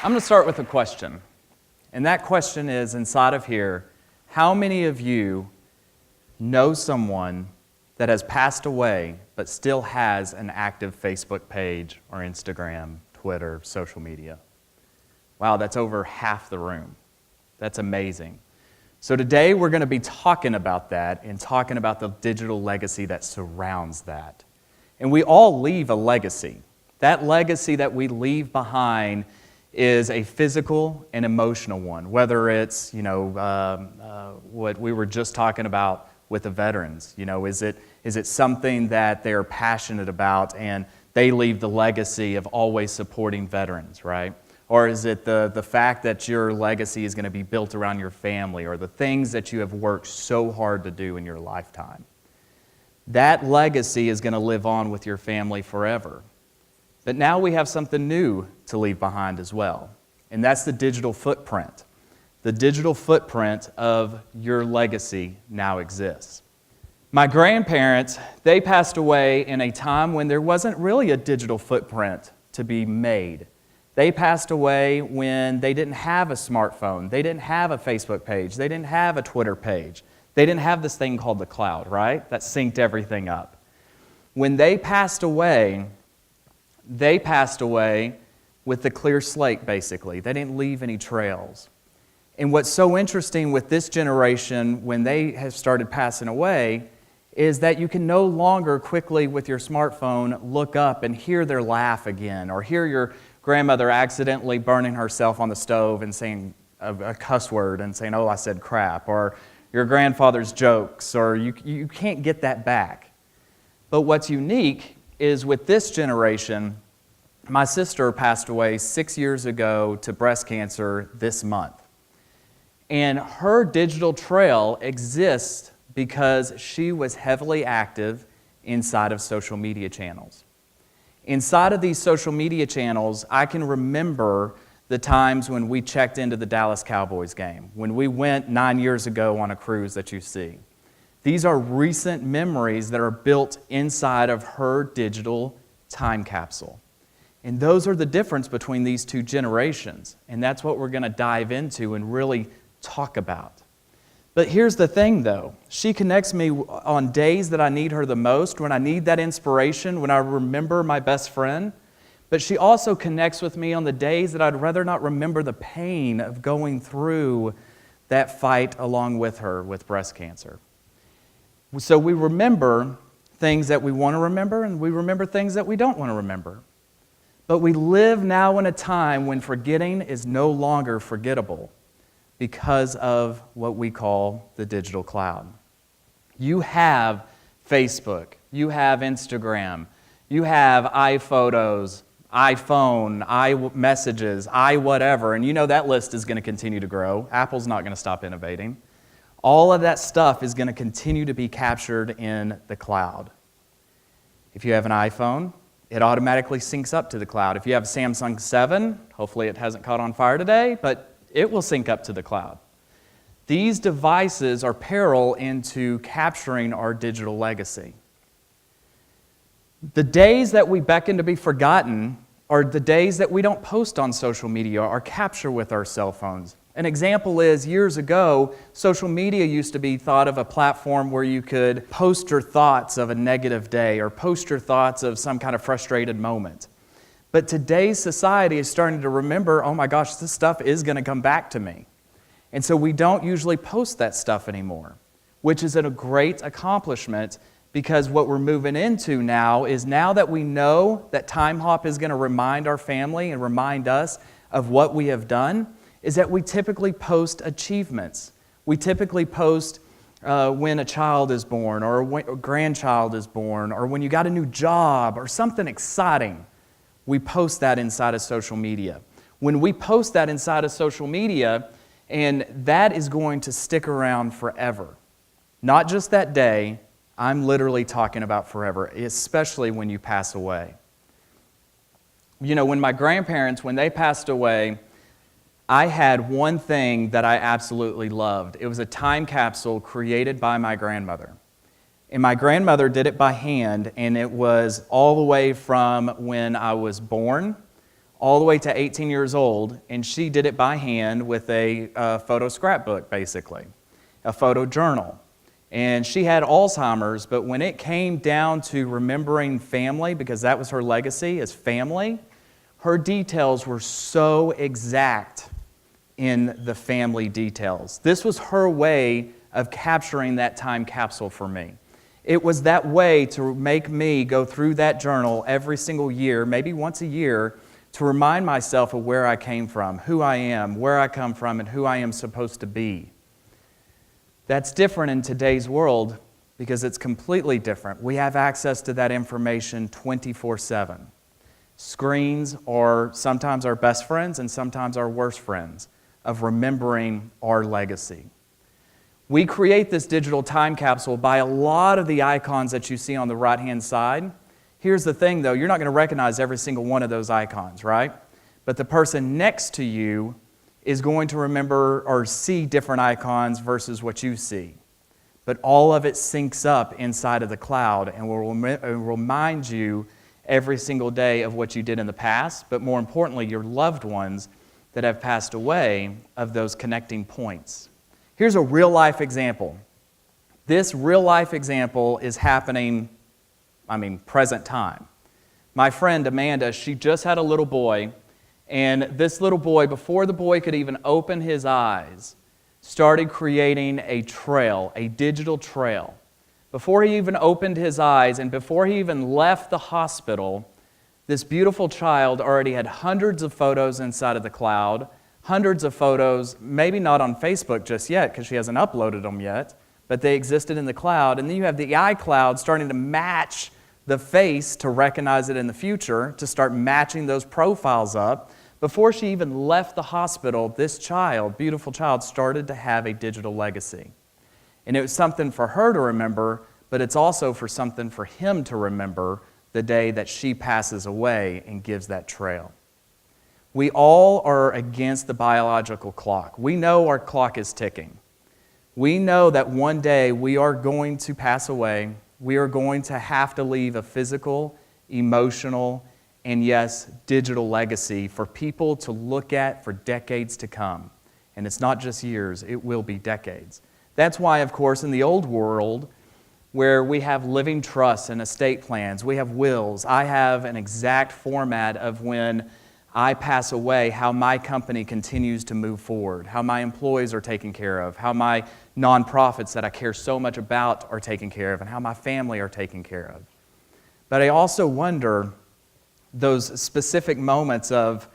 I'm going to start with a question. And that question is, inside of here, how many of you know someone that has passed away but still has an active Facebook page or Instagram, Twitter, social media? Wow, that's over half the room. That's amazing. So today we're going to be talking about that and talking about the digital legacy that surrounds that. And we all leave a legacy. That legacy that we leave behind is a physical and emotional one, whether it's, what we were just talking about with the veterans. Is it something that they're passionate about and they leave the legacy of always supporting veterans, right? Or is it the fact that your legacy is going to be built around your family or the things that you have worked so hard to do in your lifetime? That legacy is going to live on with your family forever. But now we have something new to leave behind as well, and that's the digital footprint. The digital footprint of your legacy now exists. My grandparents, they passed away in a time when there wasn't really a digital footprint to be made. They passed away when they didn't have a smartphone. They didn't have a Facebook page. They didn't have a Twitter page. They didn't have this thing called the cloud, right? That synced everything up. When they passed away with a clear slate, basically. They didn't leave any trails. And what's so interesting with this generation, when they have started passing away, is that you can no longer quickly with your smartphone look up and hear their laugh again, or hear your grandmother accidentally burning herself on the stove and saying a cuss word and saying, "Oh, I said crap," or your grandfather's jokes, or you can't get that back. But what's unique is with this generation, my sister passed away 6 years ago to breast cancer this month. And her digital trail exists because she was heavily active inside of social media channels. Inside of these social media channels, I can remember the times when we checked into the Dallas Cowboys game, when we went 9 years ago on a cruise that you see. These are recent memories that are built inside of her digital time capsule. And those are the difference between these two generations. And that's what we're going to dive into and really talk about. But here's the thing, though. She connects me on days that I need her the most, when I need that inspiration, when I remember my best friend. But she also connects with me on the days that I'd rather not remember the pain of going through that fight along with her with breast cancer. So we remember things that we want to remember, and we remember things that we don't want to remember. But we live now in a time when forgetting is no longer forgettable because of what we call the digital cloud. You have Facebook, you have Instagram, you have iPhotos, iPhone, iMessages, iWhatever, and you know that list is going to continue to grow. Apple's not going to stop innovating. All of that stuff is going to continue to be captured in the cloud. If you have an iPhone, it automatically syncs up to the cloud. If you have a Samsung 7, hopefully it hasn't caught on fire today, but it will sync up to the cloud. These devices are peril into capturing our digital legacy. The days that we beckon to be forgotten are the days that we don't post on social media or capture with our cell phones. An example is, years ago, social media used to be thought of a platform where you could post your thoughts of a negative day or post your thoughts of some kind of frustrated moment. But today's society is starting to remember, oh my gosh, this stuff is going to come back to me. And so we don't usually post that stuff anymore, which is a great accomplishment, because what we're moving into now is, now that we know that Time Hop is going to remind our family and remind us of what we have done, is that we typically post achievements. We typically post when a child is born, or a grandchild is born, or when you got a new job, or something exciting. We post that inside of social media. When we post that inside of social media, and that is going to stick around forever. Not just that day, I'm literally talking about forever, especially when you pass away. When my grandparents, when they passed away, I had one thing that I absolutely loved. It was a time capsule created by my grandmother. And my grandmother did it by hand, and it was all the way from when I was born all the way to 18 years old, and she did it by hand with a photo scrapbook, basically, a photo journal. And she had Alzheimer's, but when it came down to remembering family, because that was her legacy, is family, her details were so exact in the family details. This was her way of capturing that time capsule for me. It was that way to make me go through that journal every single year, maybe once a year, to remind myself of where I came from, who I am, where I come from, and who I am supposed to be. That's different in today's world because it's completely different. We have access to that information 24/7. Screens are sometimes our best friends and sometimes our worst friends of remembering our legacy. We create this digital time capsule by a lot of the icons that you see on the right-hand side. Here's the thing, though. You're not going to recognize every single one of those icons, right? But the person next to you is going to remember or see different icons versus what you see. But all of it syncs up inside of the cloud and will remind you every single day of what you did in the past, but more importantly, your loved ones that have passed away, of those connecting points. Here's a real-life example. This real-life example is happening, present time. My friend Amanda, she just had a little boy, and this little boy, before the boy could even open his eyes, started creating a trail, a digital trail. Before he even opened his eyes and before he even left the hospital, this beautiful child already had hundreds of photos inside of the cloud, hundreds of photos, maybe not on Facebook just yet because she hasn't uploaded them yet, but they existed in the cloud. And then you have the iCloud starting to match the face to recognize it in the future, to start matching those profiles up. Before she even left the hospital, this child, beautiful child, started to have a digital legacy. And it was something for her to remember, but it's also for something for him to remember the day that she passes away and gives that trail. We all are against the biological clock. We know our clock is ticking. We know that one day we are going to pass away. We are going to have to leave a physical, emotional, and yes, digital legacy for people to look at for decades to come. And it's not just years, it will be decades. That's why, of course, in the old world, where we have living trusts and estate plans, we have wills. I have an exact format of when I pass away, how my company continues to move forward, how my employees are taken care of, how my nonprofits that I care so much about are taken care of, and how my family are taken care of. But I also wonder those specific moments of,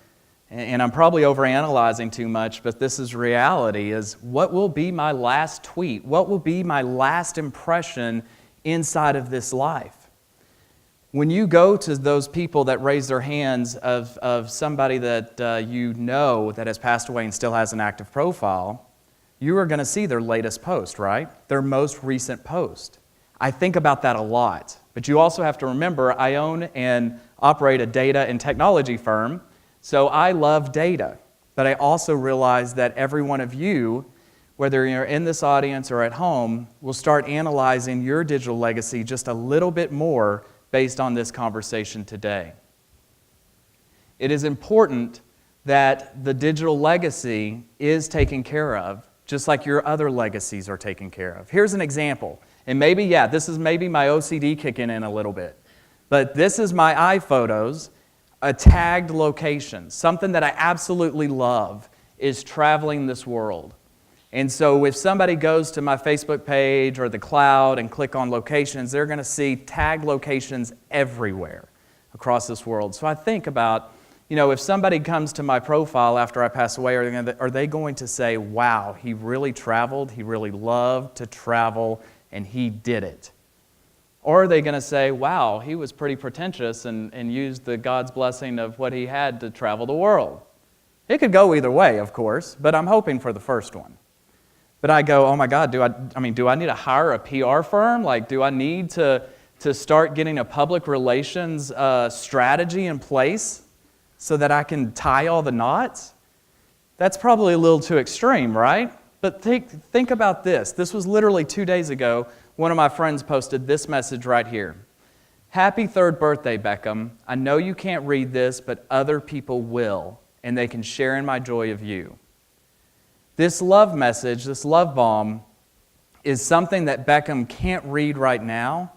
and I'm probably overanalyzing too much, but this is reality, is what will be my last tweet? What will be my last impression inside of this life? When you go to those people that raise their hands of somebody that you know that has passed away and still has an active profile, you are going to see their latest post, right? Their most recent post. I think about that a lot. But you also have to remember, I own and operate a data and technology firm, so I love data. But I also realize that every one of you, whether you're in this audience or at home, will start analyzing your digital legacy just a little bit more based on this conversation today. It is important that the digital legacy is taken care of, just like your other legacies are taken care of. Here's an example. And maybe, this is maybe my OCD kicking in a little bit. But this is my iPhotos, a tagged location. Something that I absolutely love is traveling this world. And so if somebody goes to my Facebook page or the cloud and click on locations, they're going to see tagged locations everywhere across this world. So I think about, if somebody comes to my profile after I pass away, are they going to say, wow, he really traveled, he really loved to travel, and he did it? Or are they going to say, wow, he was pretty pretentious and used the God's blessing of what he had to travel the world? It could go either way, of course, but I'm hoping for the first one. But I go, oh my God, do I need to hire a PR firm? Do I need to start getting a public relations strategy in place so that I can tie all the knots? That's probably a little too extreme, right? But think about this. This was literally 2 days ago. One of my friends posted this message right here. Happy third birthday, Beckham. I know you can't read this, but other people will, and they can share in my joy of you. This love message, this love bomb, is something that Beckham can't read right now,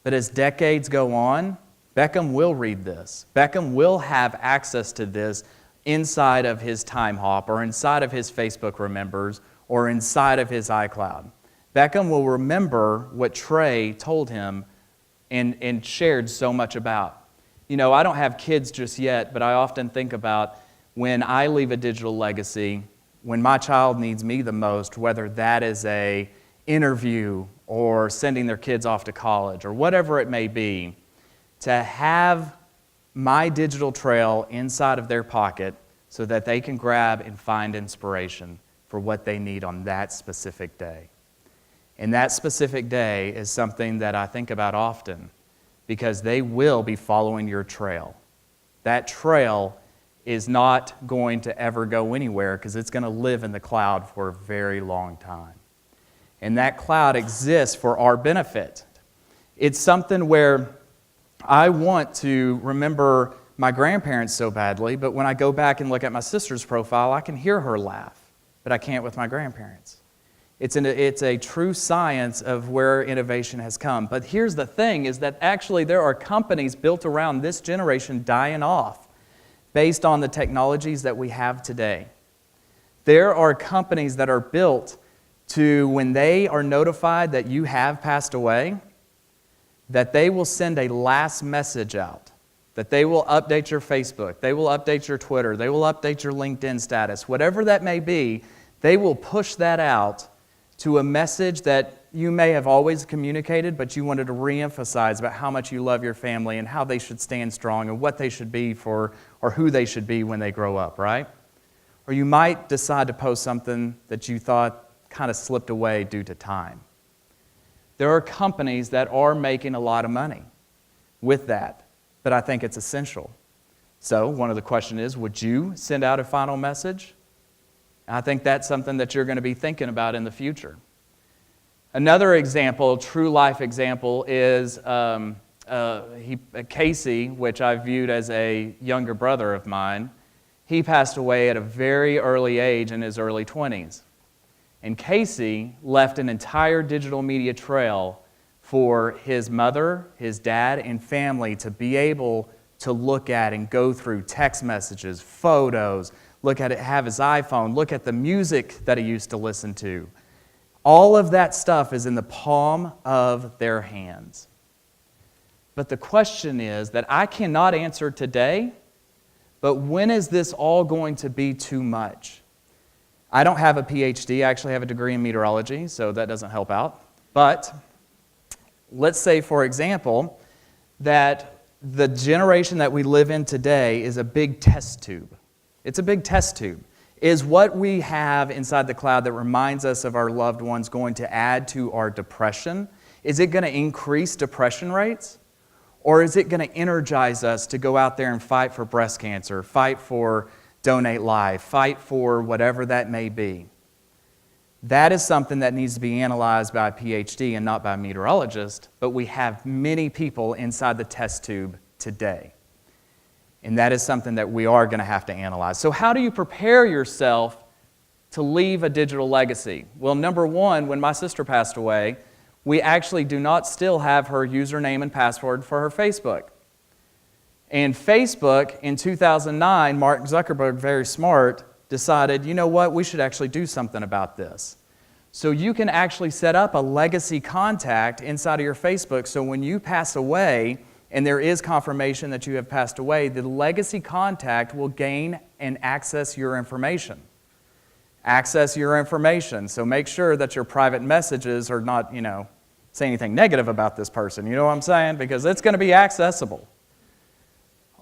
but as decades go on, Beckham will read this. Beckham will have access to this inside of his Time Hop or inside of his Facebook Remembers or inside of his iCloud. Beckham will remember what Trey told him and shared so much about. You know, I don't have kids just yet, but I often think about when I leave a digital legacy, when my child needs me the most, whether that is a interview or sending their kids off to college or whatever it may be, to have my digital trail inside of their pocket so that they can grab and find inspiration for what they need on that specific day. And that specific day is something that I think about often because they will be following your trail. That trail is not going to ever go anywhere because it's going to live in the cloud for a very long time. And that cloud exists for our benefit. It's something where I want to remember my grandparents so badly, but when I go back and look at my sister's profile, I can hear her laugh, but I can't with my grandparents. It's a true science of where innovation has come. But here's the thing, is that actually there are companies built around this generation dying off based on the technologies that we have today. There are companies that are built to, when they are notified that you have passed away, that they will send a last message out, that they will update your Facebook, they will update your Twitter, they will update your LinkedIn status, whatever that may be, they will push that out to a message that you may have always communicated, but you wanted to reemphasize about how much you love your family and how they should stand strong and what they should be for, or who they should be when they grow up, right? Or you might decide to post something that you thought kind of slipped away due to time. There are companies that are making a lot of money with that, but I think it's essential. So one of the questions is, would you send out a final message? I think that's something that you're going to be thinking about in the future. Another example, true life example, is Casey, which I viewed as a younger brother of mine. He passed away at a very early age in his early 20s. And Casey left an entire digital media trail for his mother, his dad, and family to be able to look at and go through text messages, photos, look at it, have his iPhone, look at the music that he used to listen to. All of that stuff is in the palm of their hands. But the question is that I cannot answer today, but when is this all going to be too much? I don't have a PhD. I actually have a degree in meteorology, so that doesn't help out. But let's say, for example, that the generation that we live in today is a big test tube. It's a big test tube. Is what we have inside the cloud that reminds us of our loved ones going to add to our depression? Is it going to increase depression rates? Or is it going to energize us to go out there and fight for breast cancer, fight for Donate Life, fight for whatever that may be? That is something that needs to be analyzed by a PhD and not by a meteorologist, but we have many people inside the test tube today. And that is something that we are going to have to analyze. So how do you prepare yourself to leave a digital legacy? Well, number one, when my sister passed away, we actually do not still have her username and password for her Facebook. And Facebook, in 2009, Mark Zuckerberg, very smart, decided, you know what, we should actually do something about this. So you can actually set up a legacy contact inside of your Facebook, so when you pass away, and there is confirmation that you have passed away, the legacy contact will gain and access your information. Access your information. So make sure that your private messages are not, say anything negative about this person. You know what I'm saying? Because it's going to be accessible.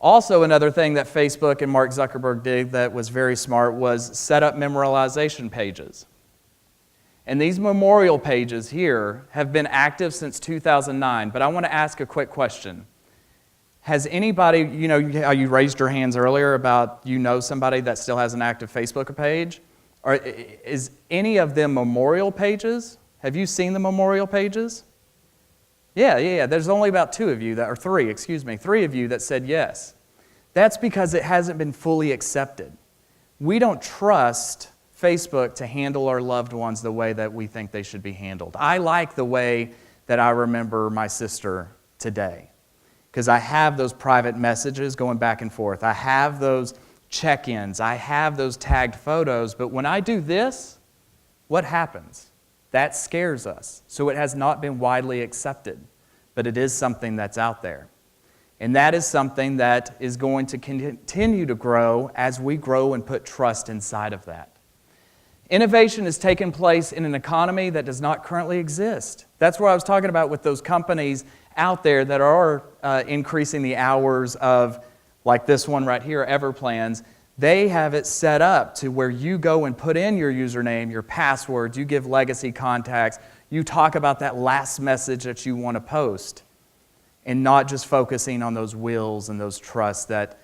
Also, another thing that Facebook and Mark Zuckerberg did that was very smart was set up memorialization pages. And these memorial pages here have been active since 2009, but I want to ask a quick question. Has anybody, how you raised your hands earlier about somebody that still has an active Facebook page? Or is any of them memorial pages? Have you seen the memorial pages? Yeah. There's only about three of you that said yes. That's because it hasn't been fully accepted. We don't trust Facebook to handle our loved ones the way that we think they should be handled. I like the way that I remember my sister today, because I have those private messages going back and forth. I have those check-ins. I have those tagged photos. But when I do this, what happens? That scares us. So it has not been widely accepted, but it is something that's out there. And that is something that is going to continue to grow as we grow and put trust inside of that. Innovation has taken place in an economy that does not currently exist. That's what I was talking about with those companies out there that are increasing the hours of, like this one right here, Everplans. They have it set up to where you go and put in your username, your passwords, you give legacy contacts, you talk about that last message that you want to post, and not just focusing on those wills and those trusts that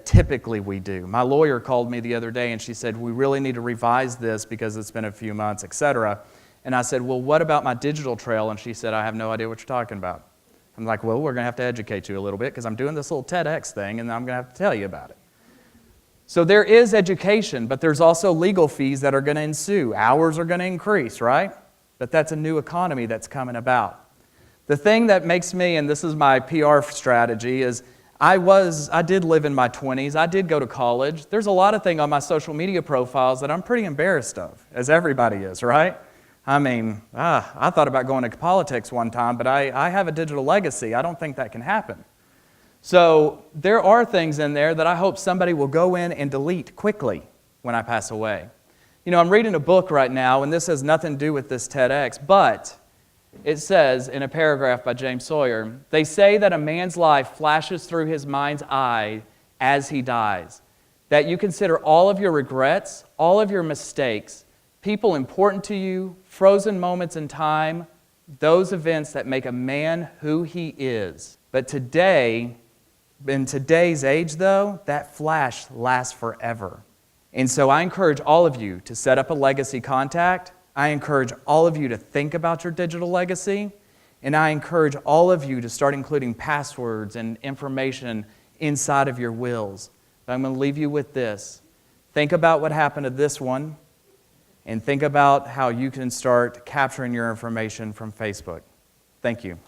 typically we do. My lawyer called me the other day and she said, we really need to revise this because it's been a few months, etc. And I said, well, what about my digital trail? And she said, I have no idea what you're talking about. I'm like, well, we're going to have to educate you a little bit because I'm doing this little TEDx thing and I'm going to have to tell you about it. So there is education, but there's also legal fees that are going to ensue. Hours are going to increase, right? But that's a new economy that's coming about. The thing that makes me, and this is my PR strategy, is I did live in my 20s. I did go to college. There's a lot of things on my social media profiles that I'm pretty embarrassed of, as everybody is, right? I mean, I thought about going to politics one time, but I have a digital legacy. I don't think that can happen. So there are things in there that I hope somebody will go in and delete quickly when I pass away. You know, I'm reading a book right now, and this has nothing to do with this TEDx, but it says in a paragraph by James Sawyer, they say that a man's life flashes through his mind's eye as he dies, that you consider all of your regrets, all of your mistakes, people important to you, frozen moments in time, those events that make a man who he is. But today, in today's age though, that flash lasts forever. And so I encourage all of you to set up a legacy contact. I encourage all of you to think about your digital legacy, and I encourage all of you to start including passwords and information inside of your wills. But I'm going to leave you with this. Think about what happened to this one, and think about how you can start capturing your information from Facebook. Thank you.